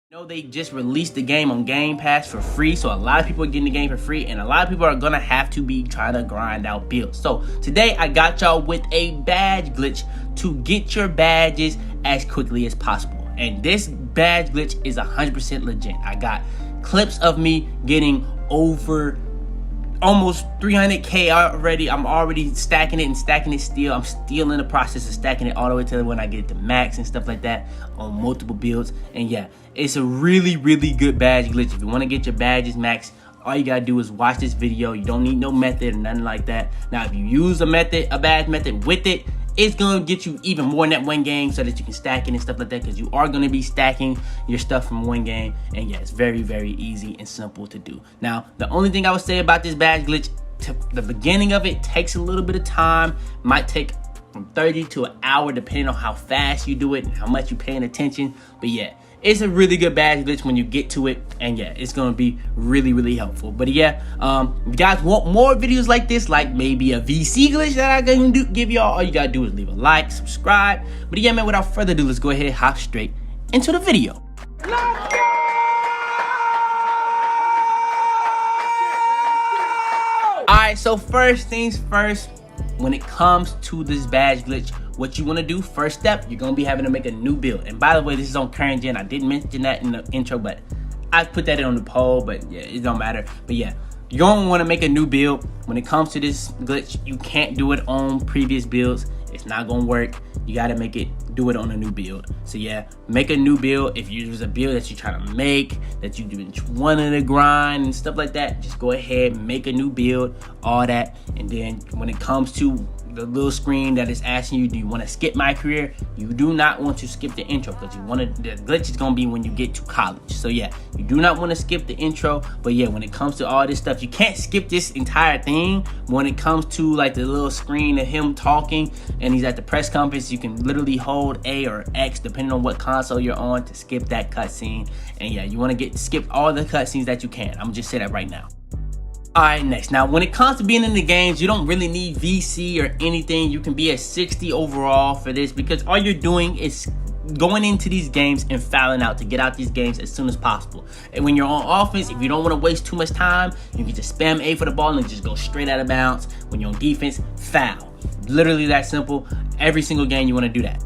You know, they just released the game on Game Pass for free, so a lot of people are getting the game for free, and a lot of people are gonna have to be trying to grind out builds. So today I got y'all with a badge glitch to get your badges as quickly as possible. And this badge glitch is 100% legit. I got clips of me getting over almost 300k already. I'm already stacking it and stacking it still. I'm still in the process of stacking it all the way to when I get it to max and stuff like that on multiple builds. And yeah, it's a really good badge glitch. If you want to get your badges max, all you gotta do is watch this video. You don't need no method or nothing like that. Now if you use a badge method with it, it's gonna get you even more in that one game so that you can stack it and stuff like that, because you are gonna be stacking your stuff from one game. And yeah, it's very easy and simple to do. Now, the only thing I would say about this badge glitch, the beginning of it takes a little bit of time. Might take from 30 to an hour depending on how fast you do it and how much you're paying attention. But yeah, it's a really good badge glitch when you get to it, and yeah, it's gonna be really helpful. But yeah, if you guys want more videos like this, like maybe a VC glitch that I can give y'all, all you gotta do is leave a like, subscribe. But yeah, man, without further ado, let's go ahead and hop straight into the video. Alright, so first things first, when it comes to this badge glitch, what you want to do, first step, you're going to be having to make a new build. And by the way, this is on current gen. I didn't mention that in the intro, but I put that on the poll, but yeah, it don't matter. But yeah, you're going to want to make a new build. When it comes to this glitch, you can't do it on previous builds. It's not going to work. You got to do it on a new build. So yeah, make a new build. If there's a build that you're trying to make, that you've been wanting to grind and stuff like that, just go ahead, make a new build, all that. And then when it comes to the little screen that is asking you, do you want to skip my career? You do not want to skip the intro, because the glitch is going to be when you get to college. So yeah, you do not want to skip the intro. But yeah, when it comes to all this stuff, you can't skip this entire thing. When it comes to like the little screen of him talking and he's at the press conference, you can literally hold A or X depending on what console you're on to skip that cutscene. And yeah, you want to skip all the cutscenes that you can. I'm just say that right now. Alright, next. Now, when it comes to being in the games, you don't really need VC or anything. You can be at 60 overall for this, because all you're doing is going into these games and fouling out to get out these games as soon as possible. And when you're on offense, if you don't want to waste too much time, you can just spam A for the ball and just go straight out of bounds. When you're on defense, foul. Literally that simple. Every single game you want to do that.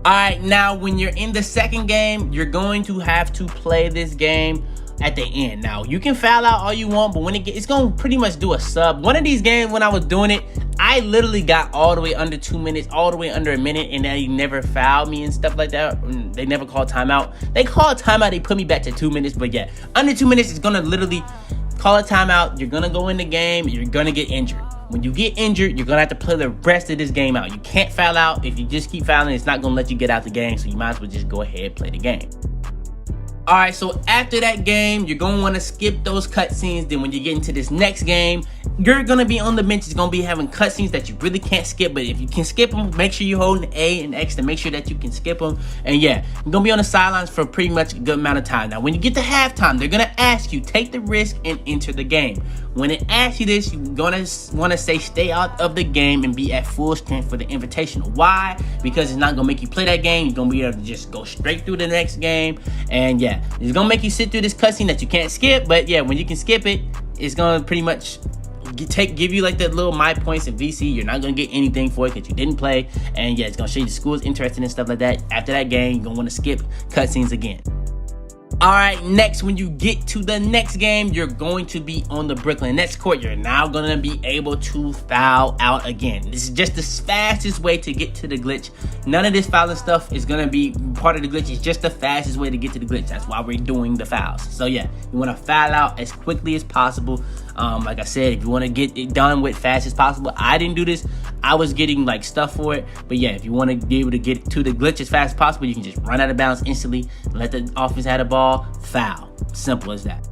Alright, now when you're in the second game, you're going to have to play this game at the end. Now, you can foul out all you want, but when it's going to pretty much do a sub. One of these games, when I was doing it, I literally got all the way under 2 minutes, all the way under a minute, and they never fouled me and stuff like that. They never called timeout. They called timeout, they put me back to 2 minutes, but yeah, under 2 minutes, it's going to literally call a timeout. You're going to go in the game, you're going to get injured. When you get injured, you're going to have to play the rest of this game out. You can't foul out. If you just keep fouling, it's not going to let you get out the game, so you might as well just go ahead and play the game. Alright, so after that game, you're going to want to skip those cutscenes. Then when you get into this next game, you're going to be on the bench. It's going to be having cutscenes that you really can't skip. But if you can skip them, make sure you're holding A and X to make sure that you can skip them. And yeah, you're going to be on the sidelines for pretty much a good amount of time. Now, when you get to halftime, they're going to ask you, take the risk and enter the game. When it asks you this, you're going to want to say stay out of the game and be at full strength for the invitational. Why? Because it's not going to make you play that game. You're going to be able to just go straight through the next game. And yeah, it's going to make you sit through this cutscene that you can't skip. But yeah, when you can skip it, it's going to pretty much give you like that little my points in VC. You're not going to get anything for it because you didn't play. And yeah, it's going to show you the school's interested in stuff like that. After that game, you're going to want to skip cutscenes again. Alright, next, when you get to the next game, you're going to be on the Brooklyn Nets court. You're now going to be able to foul out again. This is just the fastest way to get to the glitch. None of this fouling stuff is going to be part of the glitch. It's just the fastest way to get to the glitch. That's why we're doing the fouls. So yeah, you want to foul out as quickly as possible. Like I said, if you want to get it done with fast as possible, I didn't do this. I was getting like stuff for it. But yeah, if you want to be able to get to the glitch as fast as possible, you can just run out of bounds instantly, let the offense have the ball, foul. Simple as that.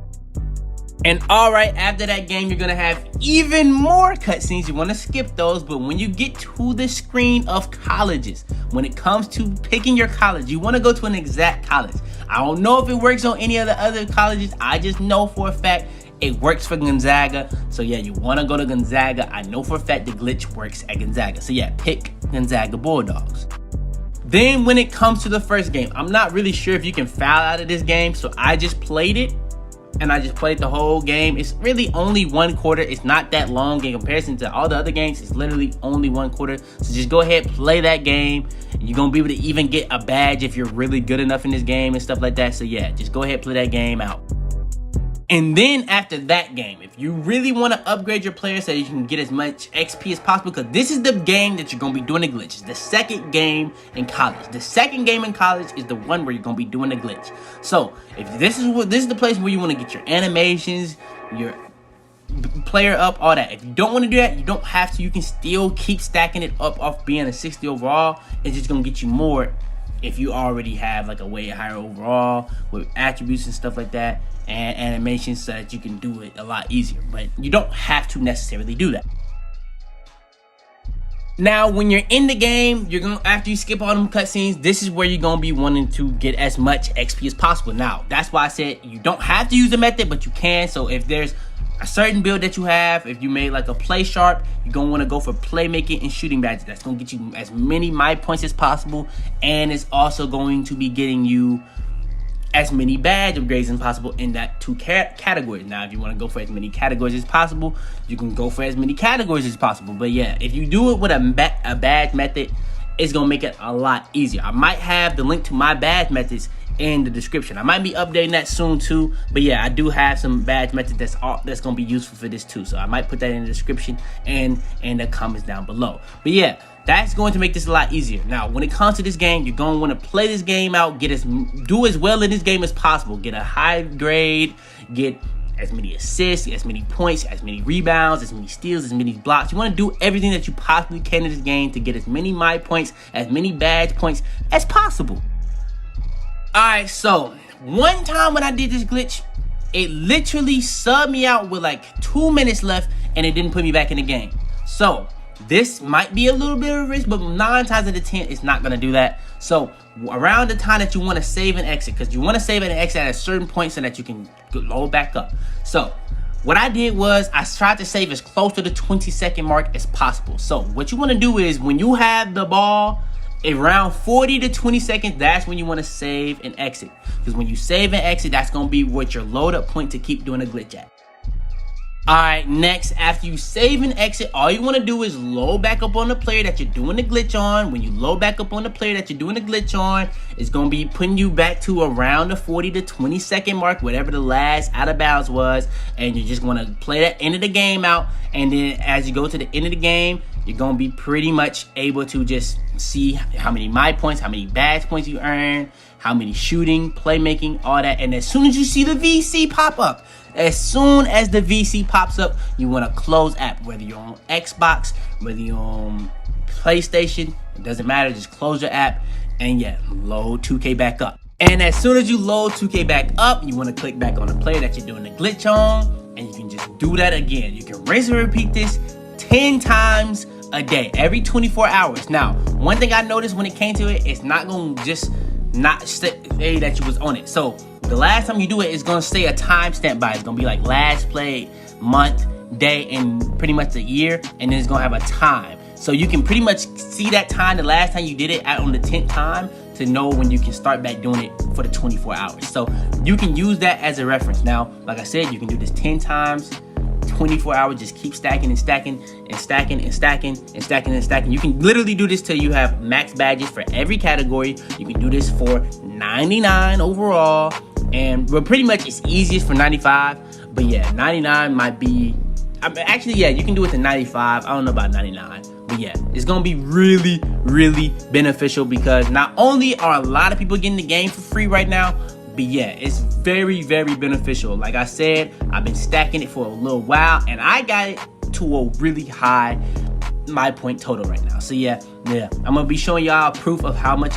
And alright, after that game, you're going to have even more cutscenes. You want to skip those, but when you get to the screen of colleges, when it comes to picking your college, you want to go to an exact college. I don't know if it works on any of the other colleges. I just know for a fact it works for Gonzaga. So yeah, you want to go to Gonzaga. I know for a fact the glitch works at Gonzaga. So yeah, pick Gonzaga Bulldogs. Then when it comes to the first game, I'm not really sure if you can foul out of this game, so I just played it. And I just played the whole game. It's really only 1 quarter. It's not that long in comparison to all the other games. It's literally only 1 quarter. So just go ahead, play that game. You're going to be able to even get a badge if you're really good enough in this game and stuff like that. So yeah, just go ahead, play that game out. And then after that game, if you really want to upgrade your player so you can get as much XP as possible, because this is the game that you're going to be doing the glitches. The second game in college. The second game in college is the one where you're going to be doing the glitch. So if this is the place where you want to get your animations, your player up, all that. If you don't want to do that, you don't have to. You can still keep stacking it up off being a 60 overall. It's just going to get you more if you already have like a way higher overall with attributes and stuff like that and animations, so that you can do it a lot easier. But you don't have to necessarily do that. Now, when you're in the game, you're gonna, after you skip all them cutscenes, this is where you're gonna be wanting to get as much XP as possible. Now, that's why I said you don't have to use the method, but you can. So if there's a certain build that you have, if you made like a play sharp, you're gonna want to go for playmaking and shooting badges. That's gonna get you as many my points as possible, and it's also going to be getting you as many badge upgrades as possible in that 2 categories. Now, if you want to go for as many categories as possible, you can go for as many categories as possible. But yeah, if you do it with a badge method, it's gonna make it a lot easier. I might have the link to my badge methods in the description. I might be updating that soon too, but yeah, I do have some badge methods that's gonna be useful for this too. So I might put that in the description and in the comments down below. But yeah, that's going to make this a lot easier. Now, when it comes to this game, you're going to want to play this game out, do as well in this game as possible. Get a high grade, get as many assists, as many points, as many rebounds, as many steals, as many blocks. You want to do everything that you possibly can in this game to get as many my points, as many badge points as possible. Alright, so one time when I did this glitch, it literally subbed me out with like 2 minutes left and it didn't put me back in the game. So this might be a little bit of a risk, but 9 times out of 10, it's not going to do that. So around the time that you want to save and exit, because you want to save and exit at a certain point so that you can load back up. So what I did was I tried to save as close to the 20-second mark as possible. So what you want to do is when you have the ball around 40 to 20 seconds, that's when you want to save and exit. Because when you save and exit, that's going to be what your load up point to keep doing a glitch at. Alright, next, after you save and exit, all you want to do is load back up on the player that you're doing the glitch on. When you load back up on the player that you're doing the glitch on, it's going to be putting you back to around the 40 to 20 second mark, whatever the last out of bounds was, and you're just going to play that end of the game out. And then as you go to the end of the game, you're going to be pretty much able to just see how many my points, how many badge points you earn, how many shooting, playmaking, all that. And as soon as you see the VC pop up, as soon as the VC pops up, you want to close app. Whether you're on Xbox, whether you're on PlayStation, it doesn't matter. Just close your app and yeah, load 2K back up. And as soon as you load 2K back up, you want to click back on the player that you're doing the glitch on, and you can just do that again. You can rinse and repeat this 10 times a day, every 24 hours. Now, one thing I noticed when it came to it, it's not going to just not say that you was on it. So the last time you do it, it's going to say a timestamp by it. It's going to be like last played, month, day, and pretty much the year, and then it's going to have a time. So you can pretty much see that time, the last time you did it on the 10th time, to know when you can start back doing it for the 24 hours. So you can use that as a reference. Now, like I said, you can do this 10 times, 24 hours, just keep stacking and stacking and stacking and stacking and stacking and stacking. You can literally do this till you have max badges for every category. You can do this for 99 overall, but pretty much it's easiest for 95. But yeah, 99 might be, actually, yeah, you can do it to 95. I don't know about 99. But yeah, it's going to be really, really beneficial because not only are a lot of people getting the game for free right now, but yeah, it's very, very beneficial. Like I said, I've been stacking it for a little while and I got it to a really high my point total right now. So yeah, I'm going to be showing y'all proof of how much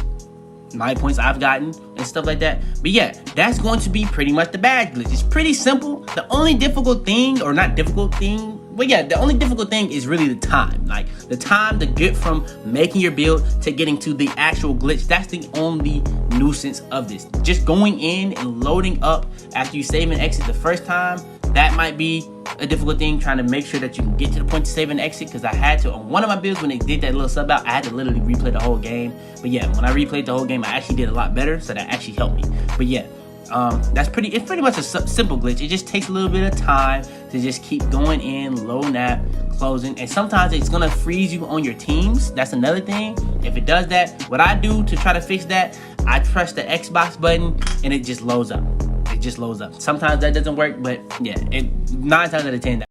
my points I've gotten and stuff like that. But yeah, that's going to be pretty much the badge glitch. It's pretty simple. The only difficult thing, or not difficult thing, but yeah, the only difficult thing is really the time. Like the time to get from making your build to getting to the actual glitch. That's the only nuisance of this. Just going in and loading up after you save and exit the first time, that might be a difficult thing, trying to make sure that you can get to the point to save and exit, because I had to on one of my builds when they did that little sub out, I had to literally replay the whole game. But yeah, when I replayed the whole game, I actually did a lot better, so that actually helped me. But yeah, it's pretty much a simple glitch. It just takes a little bit of time to just keep going in, low nap, closing, and sometimes it's gonna freeze you on your teams. That's another thing. If it does that, what I do to try to fix that, I press the Xbox button and it just loads up. It just loads up. Sometimes that doesn't work, but yeah, 9 times out of 10